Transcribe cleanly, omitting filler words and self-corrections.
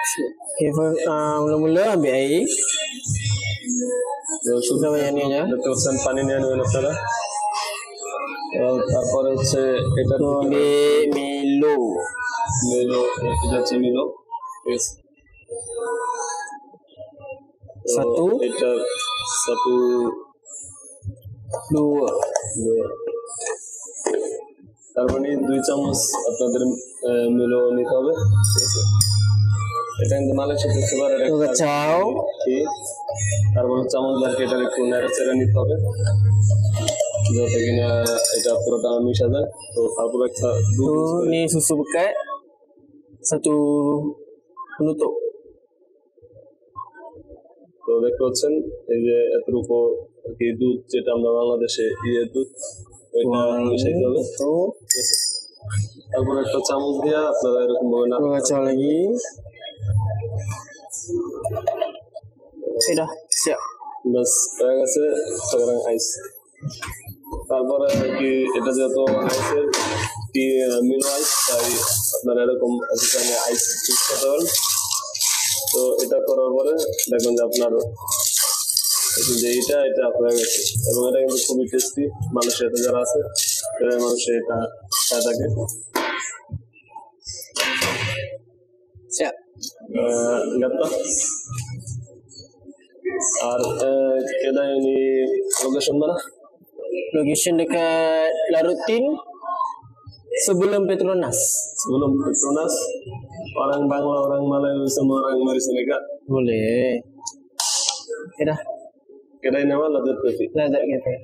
Okay, mula-mula ambil air. সুন্দর banyak-banyaknya. দেখতে পাচ্ছেন পানি নিয়ে নেবেন আপনারা। তারপরে হচ্ছে এটা Tu ambil Milo. মিলো, এটা হচ্ছে মিলো, ঠিক আছে। তো Satu, এটা satu dua. তার মানে 2 চামচ আপনাদের মিলো নিতে হবে, ঠিক আছে। এটা কিন্তু মালয়েশিয়াতে সেবারের Tu একটা kacau. ঠিক। তারপর চামচ বাকি এটা একটু নেড়ে চেড়ে নিতে হবে যাতে কিনা এটা পুরোটা মিশে যায়। তো তারপর একটা দুধ Tu ni susu pekat. Satu penutup. তো দেখতে পাচ্ছেন এই যে এতটুকু আর কি দুধ, যেটা আমরা বাংলাদেশে দুধ, ওইটা মিশাইতে হবে। Tu তারপর একটা চামচ দিয়ে আপনারা এরকম ভাবে tu kacau lagi. Dah, siap. বাস হয়ে গেছে সেখানে আইস। তারপরে আর কি এটা যেহেতু আইসের কি মিলো আইস, তাই আপনারা এরকম এখানে আইস চুজ করতে পারেন। তো এটা করার পরে দেখবেন যে আপনার যে এটা হয়ে গেছে, এবং এটা কিন্তু খুবই টেস্টি। মানুষের যারা আছে মানুষের এটা খায় থাকে। Siap. Gata. Kita ini location mana? Location dekat Larutin sebelum Petronas. Sebelum Petronas, orang Bangla, orang Melayu, semua orang mari sini kak. Boleh. Dah. Kita ini nama Ladat Coffee. Lazat kita.